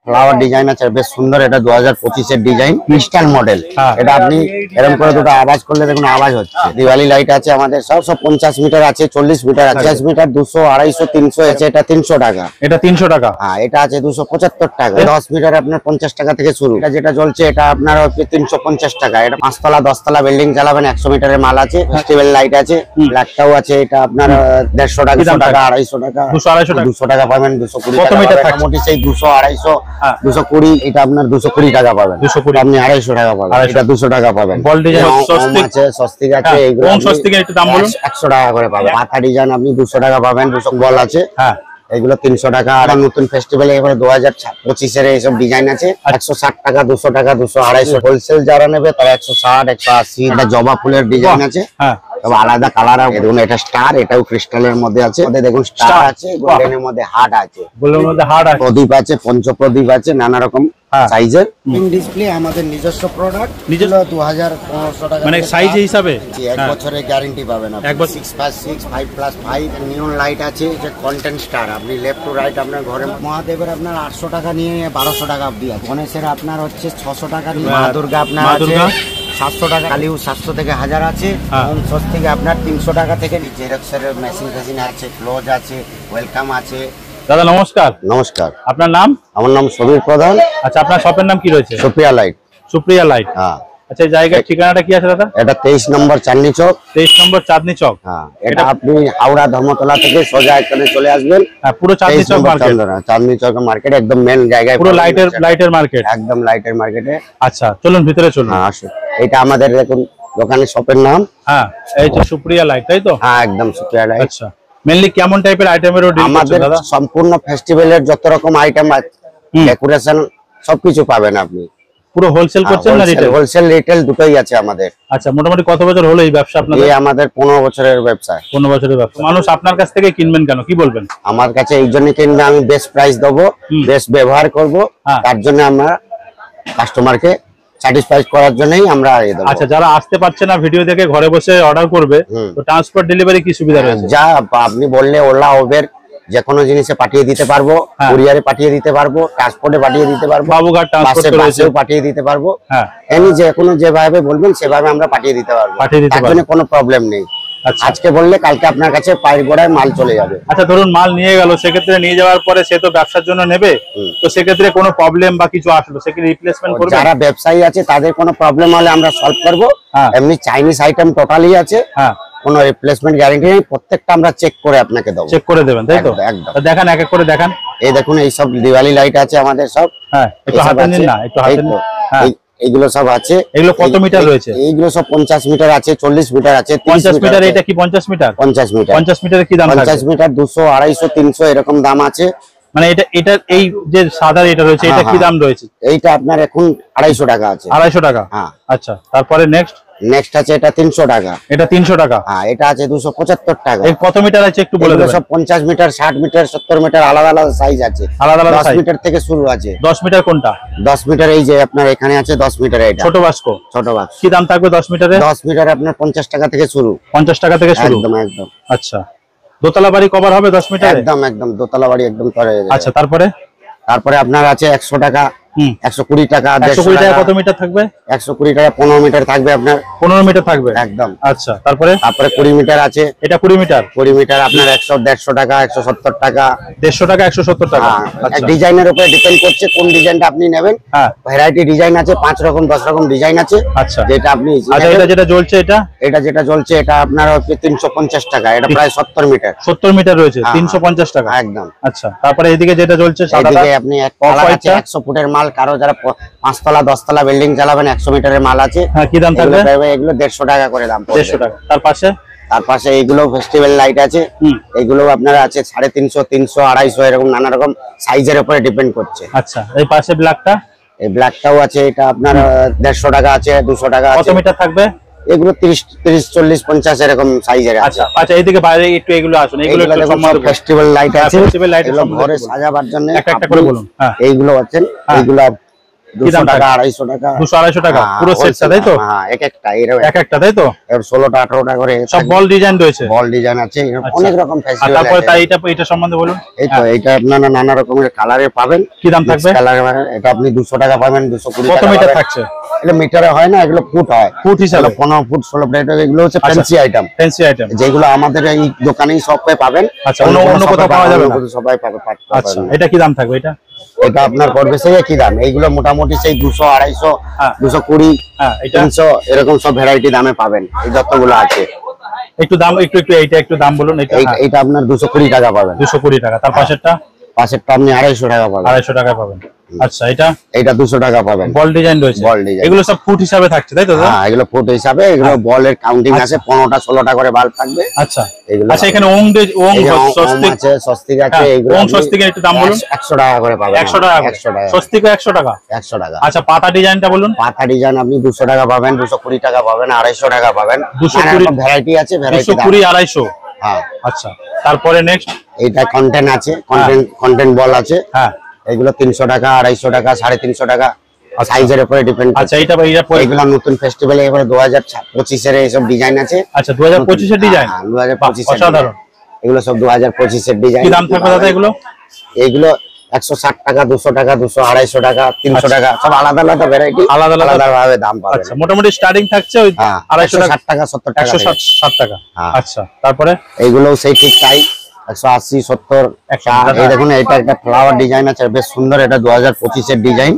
Flower design আছে বেশ সুন্দর। এটা 2025 এর ডিজাইন, ক্রিস্টাল মডেল। এটা আপনি এরকম করে দুটো আওয়াজ করলে দেখুন আওয়াজ হচ্ছে। দিওয়ালি লাইট আছে আমাদের সব 50 মিটার আছে, 40 মিটার আছে, 50 মিটার 200, 250, 300 আছে। এটা 300 টাকা। এটা 300 টাকা। হ্যাঁ, এটা আছে 275 টাকা। 10 মিটার আপনার 50 টাকা থেকে শুরু। এটা যেটা চলছে এটা আপনার হচ্ছে 350 টাকা। এটা 5 তলা 10 তলা বিল্ডিং চালাবেন, 100 মিটারের মাল আছে। ফেস্টিভ্যাল লাইট আছে, ব্ল্যাকটাও আছে। এটা আপনার 150 টাকা, 200 টাকা, 250 টাকা, 200 টাকা পাবেন। 220 টাকা মোটামুটি সেই 200, 250, 220। এটা আপনার 220 টাকা পাবেন। আপনি 250 টাকা পাবেন। এটা 200 টাকা পাবেন। বল ডিজাইন আছে, স্বস্তিক আছে। এইগুলো স্বস্তিকের একটু দাম বলুন। 100 টাকা করে পাবেন। মাথা ডিজাইন আপনি 200 টাকা পাবেন। 200 বল আছে। হ্যাঁ, এগুলো 300 টাকা। আর নতুন ফেস্টিভ্যালে এবারে 2025 এর এইসব ডিজাইন আছে। 160 টাকা, 200 টাকা, 200, 250। হোলসেল যারা নেবে তারা 160, 180। এটা জবা ফুলের ডিজাইন আছে। হ্যাঁ, তবে আলাদা কালার। দেখুন এটা স্টার, এটাও ক্রিস্টালের মধ্যে আছে। দেখুন স্টার আছে, গোল্ডেনের মধ্যে হার্ট আছে, গোল্ডেনের মধ্যে হার্ট আছে, প্রদীপ আছে, পঞ্চপ্রদীপ আছে, নানা রকম সাইজের। ইন ডিসপ্লে আমাদের নিজস্ব প্রোডাক্ট। 2500 টাকা মানে সাইজ হিসাবে। এক বছরের গ্যারান্টি পাবেন আপনি। 6+6, 5+5 নিয়ন লাইট আছে। যে কন্টেন্ট স্টার, আপনি লেফট টু রাইট আপনার ঘরে। মহাদেবের আপনার 800 টাকা নিয়ে 1200 টাকা অবধি আছে। গণেশের আপনার হচ্ছে 600 টাকা নিয়ে। মা দুর্গা আপনার আছে 700 টাকা। কালিউ 700 থেকে 1000 আছে। স্বস্তিক আপনার 300 টাকা থেকে। জেরক্সের মেশিন ফেশিন আছে, ক্লোজ আছে, ওয়েলকাম আছে। দাদা নমস্কার। নমস্কার। আপনার নাম? আমার নাম সমীর প্রধান। আচ্ছা, আপনার শপের নাম কি রয়েছে? সুপ্রিয়া লাইট। সুপ্রিয়া লাইট। হ্যাঁ। আচ্ছা, জায়গার ঠিকানাটা কি আছে দাদা? এটা 23 নম্বর চাঁদনি চক। 23 নম্বর চাঁদনি চক। হ্যাঁ, এটা আপনি হাওড়া ধর্মতলা থেকে সোজা এখানে চলে আসবেন। হ্যাঁ, পুরো চাঁদনি চক মার্কেট। চাঁদনি চক মার্কেট একদম মেন জায়গায়, পুরো লাইটের মার্কেট, একদম লাইটের মার্কেটে। আচ্ছা, চলুন ভিতরে চলুন। হ্যাঁ, আসুন। এটা আমাদের দেখুন দোকানের শপের নাম। হ্যাঁ, এই যে সুপ্রিয়া লাইট, তাই তো? হ্যাঁ, একদম সুপ্রিয়া লাইট। আচ্ছা, মেইনলি কেমন টাইপের আইটেমেরও ডিল করছেন দাদা? সম্পূর্ণ ফেস্টিভ্যালের যত রকম আইটেম আছে, ডেকোরেশন সবকিছু পাবেন আপনি। পুরো হোলসেল করছেন না রিটেল? হোলসেল রিটেল দুটোই আছে আমাদের। আচ্ছা, মোটামুটি কত বছর হলো এই ব্যবসা আপনাদের? এই আমাদের 15 বছরের ব্যবসা। 15 বছরের ব্যবসা। মানুষ আপনার কাছ থেকে কিনবেন কেন, কি বলবেন? আমার কাছে এই জন্য কিনবে, আমি বেস্ট প্রাইস দেবো, বেস্ট ব্যবহার করব। তার জন্য আমরা কাস্টমারকে স্যাটিসফাই করার জন্যই আমরা এই দেব। আচ্ছা, যারা আসতে পারছে না ভিডিও দেখে ঘরে বসে অর্ডার করবে, তো ট্রান্সপোর্ট ডেলিভারি কি সুবিধা রয়েছে? যা আপনি বললে ওলা উবের যে কোনো জিনিসে পাঠিয়ে দিতে পারবো, কুরিয়ারে পাঠিয়ে দিতে পারবো, ট্রান্সপোর্টে পাঠিয়ে দিতে পারবো, বাবুঘাট ট্রান্সপোর্ট রয়েছে, পাঠিয়ে দিতে পারবো। হ্যাঁ, এনি যে কোনো যেভাবে বলবেন সেভাবে আমরা পাঠিয়ে দিতে পারবো। তার জন্য কোনো প্রবলেম নেই। আজকে বললে কালকে আপনার কাছে পায়ের গোড়ায় মাল চলে যাবে। আচ্ছা, ধরুন মাল নিয়ে গেল, সেক্ষেত্রে নিয়ে যাওয়ার পরে সে তো ব্যবসার জন্য নেবে, তো সেক্ষেত্রে কোনো প্রবলেম বা কিছু আসলো সে কি রিপ্লেসমেন্ট করবে? যারা ব্যবসায়ী আছে তাদের কোনো প্রবলেম হলে আমরা সলভ করবো। এমনি চাইনিজ আইটেম টোটালি আছে। হ্যাঁ, কোনো রিপ্লেসমেন্ট গ্যারান্টি নেই। প্রত্যেকটা আমরা চেক করে আপনাকে দেবো। চেক করে দেবেন, তাই তো? একদম। দেখান, এক এক করে দেখান। এই দেখুন, এই সব দিওয়ালি লাইট আছে আমাদের সব। হ্যাঁ, একটু হাতে নিন না, একটু হাতে নিন। হ্যাঁ, এইগুলো সব আছে। এগুলো কত মিটার রয়েছে? এইগুলো সব 50 মিটার আছে, 40 মিটার আছে, 50 মিটার। এটা কি 50 মিটার? 50 মিটার। 50 মিটারের কি দাম? 50 মিটার 200, 250, 300 এরকম দাম আছে। মানে এটা এই যে সাদা এটা রয়েছে, এটা কি দাম রয়েছে? এইটা আপনার এখন 250 টাকা আছে। 250 টাকা। হ্যাঁ, আচ্ছা। তারপরে নেক্সট আছে এটা 300 টাকা। এটা 300 টাকা। হ্যাঁ, এটা আছে 275 টাকা। এই কত মিটার আছে একটু বলে দেবেন? সব 50 মিটার, 60 মিটার, 70 মিটার, আলাদা আলাদা সাইজ আছে। আলাদা আলাদা 10 মিটার থেকে শুরু আছে। 10 মিটার কোনটা? 10 মিটার এই যে আপনার এখানে আছে 10 মিটার। এটা ছোট বাস্ক। ছোট বাস্ক। কি দাম থাকবে 10 মিটারে? 10 মিটার আপনার 50 টাকা থেকে শুরু। 50 টাকা থেকে শুরু? একদম একদম। আচ্ছা, দোতলা বাড়ি কভার হবে 10 মিটারে? একদম একদম, দোতলা বাড়ি একদম করে। আচ্ছা, তারপরে আপনার আছে 100 টাকা, 120 টাকা। 120 টাকা কত মিটার থাকবে? 120 টাকা 15 মিটার থাকবে আপনার। 15 মিটার থাকবে একদম। আচ্ছা, তারপরে 20 মিটার আছে। এটা 20 মিটার। 20 মিটার আপনার 100-150 টাকা, 170 টাকা। 150 টাকা, 170 টাকা। ডিজাইনের উপরে ডিপেন্ড করছে কোন ডিজাইনটা আপনি নেবেন। হ্যাঁ, ভ্যারাইটি ডিজাইন আছে, 5 রকম 10 রকম ডিজাইন আছে। আচ্ছা, যেটা আপনি এটা যেটা জ্বলছে যেটা জ্বলছে এটা আপনার হচ্ছে 350 টাকা। এটা প্রায় 70 মিটার। 70 মিটার রয়েছে, 350 টাকা। একদম। আচ্ছা, তারপরে এইদিকে যেটা জ্বলছে সাদাটা, আপনি এক কালার আছে 100 ফুটের মাল। কারো যারা 5 তলা 10 তলা বিল্ডিং চালাবেন, 100 মিটারের মাল আছে। হ্যাঁ, কি দাম থাকবে? এগুলো 150 টাকা করে দাম। 150 টাকা। তার পাশে এইগুলো ফেস্টিভ্যাল লাইট আছে। এইগুলো আপনার আছে 350, 300, 250 এরকম নানা রকম সাইজের উপরে ডিপেন্ড করছে। আচ্ছা, এই পাশে ব্ল্যাকটা? এই ব্ল্যাকটাও আছে। এটা আপনার 150 টাকা আছে, 200 টাকা আছে। কত মিটার থাকবে? এগুলো 30, 40, 50 এরকম সাইজের আছে। আচ্ছা, এইদিকে বাইরে একটু এগুলো আসুন। এগুলো ফেস্টিভ্যাল লাইট আছে। ফেস্টিভ্যাল লাইট এগুলো ঘরে সাজাবার জন্য একটা করে বলুন। এইগুলো আছে। এইগুলো 200 টাকা 250 টাকা 200-250 টাকা পুরো সেটটা, তাই তো? হ্যাঁ, এক একটা, তাই তো? এর 16টা 18টা করে সব বল ডিজাইন রয়েছে, বল ডিজাইন আছে, অনেক রকম ফেস্টিভ্যাল আছে। তারপরে তাই এটা সম্বন্ধে বলুন। এই তো এটা আপনারা নানা রকমের কালারে পাবেন। কি দাম থাকবে? এটা আপনি 200 টাকা পাবেন, 220 টাকা। কত মিটার থাকছে? এটা মিটারে হয় না, এগুলো ফুট হয়, ফুট হিসাবে 15 ফুট 16 ফুট। এগুলো হচ্ছে ফ্যান্সি আইটেম, যেগুলো আমাদের এই দোকানেই সবই পাবেন। আচ্ছা, অন্য কোথাও পাওয়া যাবে না, সবাই পাবে। আচ্ছা, এটা কি দাম থাকবে? এটা আপনার পড়বে সেই একই দাম। এইগুলো মোটামুটি সেই 200 250 220 300 এরকম সব ভ্যারাইটি দামে পাবেন। এই যতগুলো আছে একটু দাম একটু দাম বলুন। এটা আপনার 220 টাকা পাবেন। 220 টাকা। তার পাশেরটা আপনি 250 টাকা পাবেন। 250 টাকা পাবেন। আচ্ছা, এটা 200 টাকা পাবেন। বল ডিজাইন রয়েছে, বল ডিজাইন। এগুলো সব ফুট হিসাবে থাকছে, তাই তো? হ্যাঁ, এগুলো ফুট হিসাবে। এগুলো বলের কাউন্টিং আছে, 15টা 16টা করে বাল্ব থাকবে। আচ্ছা, এগুলো এখানে ওম আছে, স্বস্তিক আছে। এগুলো ওম স্বস্তিকের একটু দাম বলুন। 100 টাকা করে পাবেন। 100 টাকা, স্বস্তিক 100 টাকা। 100 টাকা। আচ্ছা, পাতা ডিজাইনটা বলুন। পাতা ডিজাইন আপনি 200 টাকা পাবেন, 220 টাকা পাবেন, 250 টাকা পাবেন। 220 ভ্যারাইটি আছে, ভ্যারাইটি 220 250। হ্যাঁ। আচ্ছা, তারপরে নেক্সট এইটা কন্টেন্ট আছে, কন্টেন্ট বল আছে। হ্যাঁ, এগুলো 300 টাকা, 250 টাকা, 350 টাকা, সাইজের উপরে ডিপেন্ড। আচ্ছা, এগুলো নতুন ফেস্টিভ্যালে এবারে 2025 এর এইসব ডিজাইন আছে। আচ্ছা, 2025 এর ডিজাইন। 2025 এর অসাধারণ। এগুলো সব 2025 এর ডিজাইন। কি দাম থাকবে দাদা এগুলো? এগুলো 160 টাকা, 200 টাকা, 200, 250 টাকা, 300 টাকা, সব আলাদা আলাদা ভ্যারাইটি, আলাদা ভাবে দাম পাবেন। আচ্ছা, মোটামুটি স্টার্টিং থাকছে ওই 250 টাকা, 60 টাকা, 70 টাকা, 160 টাকা। আচ্ছা, তারপরে এইগুলো সেই ঠিক তাই 180 70 60। এই দেখুন, এটা একটা ফ্লাওয়ার ডিজাইন আছে, বেশ সুন্দর। এটা 2025 এর ডিজাইন।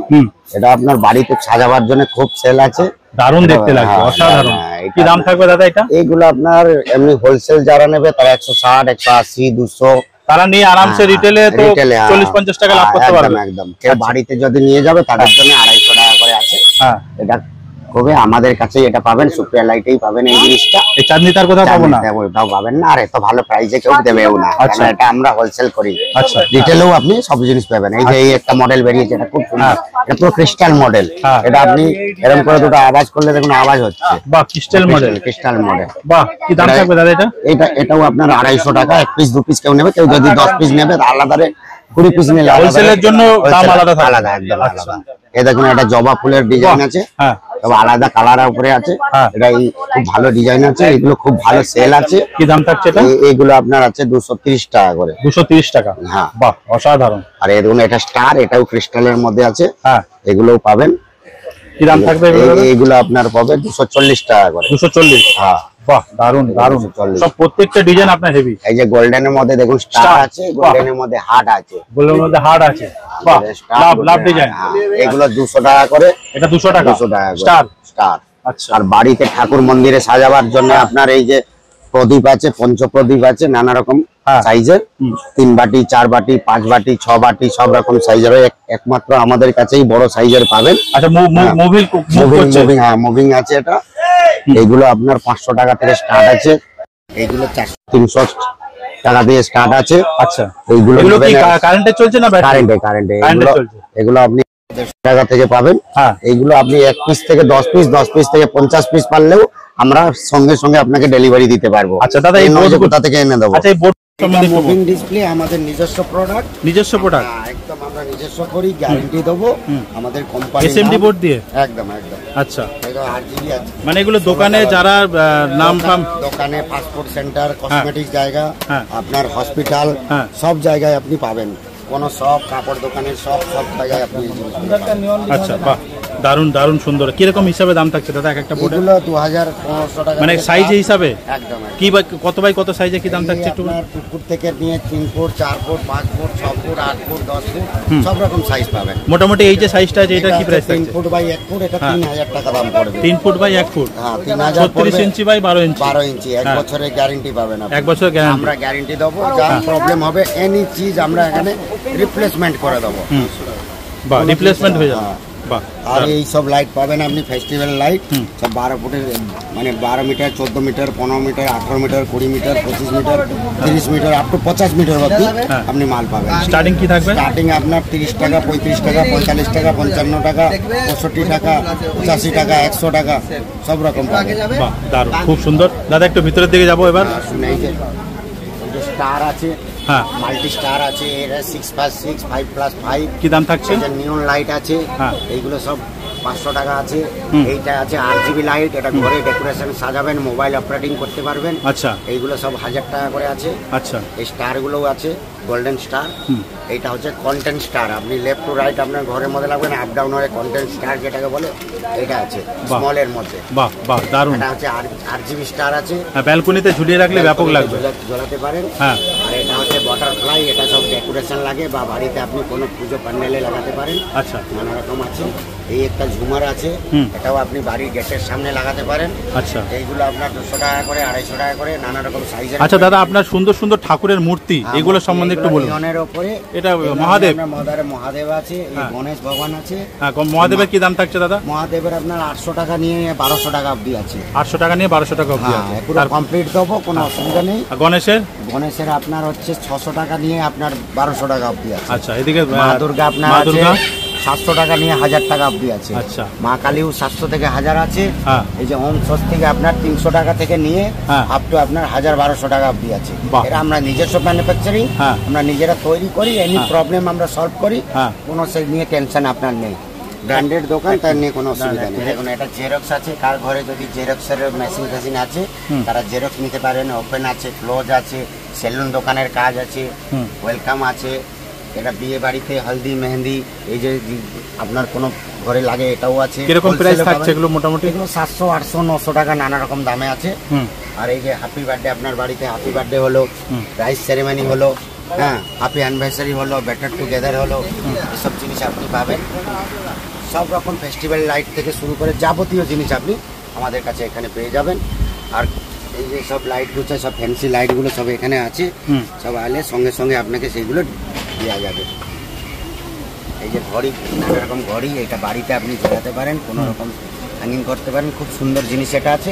এটা আপনার বাড়িতে সাজাবার জন্য খুব সেল আছে, দারুণ দেখতে লাগবে, অসাধারণ। কি দাম থাকবে দাদা এটা? এইগুলো আপনার এমনি হোলসেল যারা নেবে তারা 160 180 200 তারা নিয়ে আরামসে রিটেলে তো 40-50 টাকা লাভ করতে পারবে। একদম। কেউ বাড়িতে যদি নিয়ে যাবে তাদের জন্য 250 টাকা করে আছে। হ্যাঁ, এটা হবে আমাদের কাছে, এটা পাবেন সুপ্রিয়া লাইটেই পাবেন এই জিনিসটা। এই চাঁদনি তার কোথাও পাবো না, ওটাও পাবেন না। আর এত ভালো প্রাইসে কেউ দেবেও না। আচ্ছা, এটা আমরা হোলসেল করি। আচ্ছা, রিটেলেও আপনি সব জিনিস পাবেন। এই যে এই একটা মডেল বেরিয়েছে, এটা খুব সুন্দর। এটা পুরো ক্রিস্টাল মডেল। এটা আপনি এরকম করে দুটো আওয়াজ করলে দেখুন আওয়াজ হচ্ছে। বাহ, ক্রিস্টাল মডেল। বাহ, কি দাম থাকবে দাদা এটা? এটাও আপনার 250 টাকা। 1 পিস 2 পিস কেউ নেবে, কেউ যদি 10 পিস নেবে আলাদা রে, 20 পিস নিলে হোলসেলের জন্য দাম আলাদা থাকবে। আলাদা, একদম আলাদা। এই দেখুন, এটা জবা ফুলের ডিজাইন আছে। হ্যাঁ, তবে আলাদা কালার উপরে আছে। এটা খুব ভালো ডিজাইন আছে, এগুলো খুব ভালো সেল আছে। কি দাম থাকছে এটা? এইগুলো আপনার আছে 230 টাকা করে। 230 টাকা। হ্যাঁ, বাহ, অসাধারণ। আর এই দেখুন, এটা স্টার, এটাও ক্রিস্টালের মধ্যে আছে। হ্যাঁ, এগুলোও পাবেন। কি দাম থাকবে? এইগুলো আপনার পাবে 240 টাকা করে। 240। হ্যাঁ, বাহ, দারুণ দারুণ। সব প্রত্যেকটা ডিজাইন আপনার হেভি। এই যে গোল্ডেনের মধ্যে দেখুন স্টার আছে, গোল্ডেনের মধ্যে হার্ট আছে, গোল্ডেনের মধ্যে হার্ট আছে। বাহ, লাভ ডিজাইন। এগুলো 200 টাকা করে। এটা 200 টাকা। 200 টাকা স্টার। আচ্ছা, আর বাড়িতে ঠাকুর মন্দিরে সাজাবার জন্য আপনার এই যে প্রদীপ আছে, পঞ্চপ্রদীপ আছে, নানা রকম সাইজের, 3 বাটি 4 বাটি 5 বাটি 6 বাটি সব রকম সাইজের। একমাত্র আমাদের কাছেই বড় সাইজের পাবেন। আচ্ছা, মুভিং আছে এটা। এইগুলো আপনার 500 টাকা থেকে স্টার্ট আছে। এইগুলো 300 টাকা দিয়ে স্টার্ট আছে। আচ্ছা, এইগুলো কি কারেন্টে চলছে না ব্যাটারি? কারেন্টে। চলছে। এগুলো আপনি 150 টাকা থেকে পাবেন। এইগুলো আপনি 1 পিস থেকে 10 পিস 10 পিস থেকে 50 পিস পারলেও আমরা সঙ্গে সঙ্গে আপনাকে ডেলিভারি দিতে পারবো। আচ্ছা দাদা, এই বোর্ড কোথা থেকে এনে দেবো? আচ্ছা, এই বোর্ড সম্বন্ধে মুভিং ডিসপ্লে আমাদের নিজস্ব প্রোডাক্ট। একদম আমরা নিজস্ব করি, গ্যারান্টি দেবো আমাদের কোম্পানি এসএমডি বোর্ড দিয়ে। একদম। আচ্ছা, এটা আরজিবি আছে। মানে এগুলো দোকানে যারা নাম দোকানে, পাসপোর্ট সেন্টার, কসমেটিক জায়গা, আপনার হসপিটাল, সব জায়গায় আপনি পাবেন। কোন সব কাপড় দোকানের সব জায়গায় আপনি। আচ্ছা, বাহ, দারুণ দারুণ সুন্দর। কিরকম হিসাবে দাম থাকছে দাদা এক একটা বোর্ড? 2500 টাকা। মানে সাইজ হিসাবে? একদম। কি কত বাই কত সাইজে কি দাম থাকছে একটু? 2 ফুট থেকে নিয়ে 3 foot 4 foot 5 foot 6 foot 8 foot 10 foot সব রকম সাইজ পাবেন। মোটামুটি এই যে সাইজটা আছে এটা কি প্রাইস থাকছে? 3 ফুট বাই 1 ফুট, এটা 3000 টাকা দাম পড়বে। 3 ফুট বাই 1 ফুট। হ্যাঁ, 3000 পড়বে। 36 ইঞ্চি বাই 12 ইঞ্চি। 12 ইঞ্চি। 1 বছরের গ্যারান্টি পাবেন আপনি। 1 বছরের গ্যারান্টি। আমরা গ্যারান্টি দেবো। যা প্রবলেম হবে এনি চিজ আমরা এখানে রিপ্লেসমেন্ট করে দেবো। বাহ, রিপ্লেসমেন্ট হয়ে যাবে। বাহ। আর এই সব লাইট পাবেন আপনি, ফেস্টিভ্যাল লাইট সব 12 ফুটের, মানে 12 metre 14 metre 15 metre 18 metre 20 metre 25 metre 30 metre up to 50 metre অবধি আপনি মাল পাবেন। স্টার্টিং কি থাকবে? স্টার্টিং আপনার 30 টাকা 35 টাকা 45 টাকা 55 টাকা 65 টাকা 85 টাকা 100 টাকা সব রকম পাবেন। বাহ, দারুণ, খুব সুন্দর। দাদা একটু ভিতরের দিকে যাবো এবার। এই যে স্টার আছে, হ্যাঁ মাল্টি স্টার আছে, এটা 6+6 5+5। কি দাম থাকছে? নিয়ন লাইট আছে, হ্যাঁ এইগুলো সব 500 টাকা আছে। এইটা আছে 8GB লাইট, এটা ঘরে ডেকোরেশন সাজাবেন, মোবাইল অপারেটিং করতে পারবেন। আচ্ছা এইগুলো সব 1000 টাকা করে আছে। আচ্ছা এই স্টার গুলো আছে গোল্ডেন স্টার। এইটা হচ্ছে কন্টেন্ট স্টার, আপনি লেফট টু রাইট আপনার ঘরের মধ্যে লাগবেন, আপ ডাউন হয়ে কন্টেন্ট স্টার যেটাকে বলে এটা আছে স্মলের মধ্যে। বাহ বাহ দারুণ। এটা হচ্ছে 8GB স্টার আছে, ব্যালকনিতে ঝুলিয়ে রাখলে ব্যাপক লাগবে, ঝোলাতে পারেন। হ্যাঁ আর এটা হচ্ছে বাটারফ্লাই, এটা সব ডেকোরেশন লাগে বা বাড়িতে আপনি কোনো পুজো প্যান্ডেলে লাগাতে পারেন। আচ্ছা নানা রকম আছে। এই একটা ঝুমার আছে, এটাও আপনি বাড়ির গেটের সামনে লাগাতে পারেন। আচ্ছা এইগুলো আপনার 200 টাকা করে, 250 টাকা করে, নানা রকম সাইজের। আচ্ছা দাদা, আপনার সুন্দর সুন্দর ঠাকুরের মূর্তি এগুলো সম্বন্ধে একটু বলুন। নিয়নের উপরে এটা মহাদেব, মহাদেব আছে, এই গণেশ ভগবান আছে। হ্যাঁ মহাদেবের কি দাম থাকছে দাদা? মহাদেবের আপনার 800 টাকা নিয়ে 1200 টাকা অবধি আছে। 800 টাকা নিয়ে 1200 টাকা অবধি আছে। পুরো কমপ্লিট দেবো, কোনো অসুবিধা নেই। গণেশের? গণেশের আপনার হচ্ছে 600 টাকা নিয়ে আপনার 1200 টাকা অবধি আছে। আচ্ছা এদিকে মা দুর্গা আপনার মা দুর্গা 700 টাকা নিয়ে 1000 টাকা অবধি আছে। আচ্ছা মা কালীও 700 থেকে 1000 আছে। হ্যাঁ এই যে ওম স্বস্তিক আপনার 300 টাকা থেকে নিয়ে আপ টু আপনার 1000-1200 টাকা অবধি আছে। এটা আমরা নিজস্ব ম্যানুফ্যাকচারিং, আমরা নিজেরা তৈরি করি, এনি প্রবলেম আমরা সলভ করি, কোনো সেই নিয়ে টেনশন আপনার নেই। ব্র্যান্ডেড দোকান, তার নিয়ে কোনো অসুবিধা নেই। দেখুন এটা জেরক্স আছে, কার ঘরে যদি জেরক্সের মেশিন আছে তারা জেরক্স নিতে পারেন। ওপেন আছে, ক্লোজ আছে, সেলুন দোকানের কাজ আছে, ওয়েলকাম আছে। এটা বিয়ে বাড়িতে হলদি মেহেন্দি এই যে আপনার কোনো ঘরে লাগে এটাও আছে। কিরকম প্রাইস থাকছে এগুলো মোটামুটি? এগুলো 700, 800, 900 টাকা নানা রকম দামে আছে। আর এই যে হ্যাপি বার্থডে, আপনার বাড়িতে হ্যাপি বার্থডে হলো, রাইস সেরেমনি হলো, হ্যাঁ হ্যাপি অ্যানিভার্সারি হলো, বেটার টুগেদার হলো, এসব জিনিস আপনি পাবেন। সব রকম ফেস্টিভ্যাল লাইট থেকে শুরু করে যাবতীয় জিনিস আপনি আমাদের কাছে এখানে পেয়ে যাবেন। আর এই যে সব লাইটগুলো, সব ফ্যান্সি লাইটগুলো সব এখানে আছে, সব আলে সঙ্গে সঙ্গে আপনাকে সেইগুলো দেওয়া যাবে। এই যে ঘড়ি, নানা রকম ঘড়ি, এটা বাড়িতে আপনি ঝোলাতে পারেন, কোনো রকম হ্যাঙ্গিং করতে পারেন, খুব সুন্দর জিনিস এটা আছে।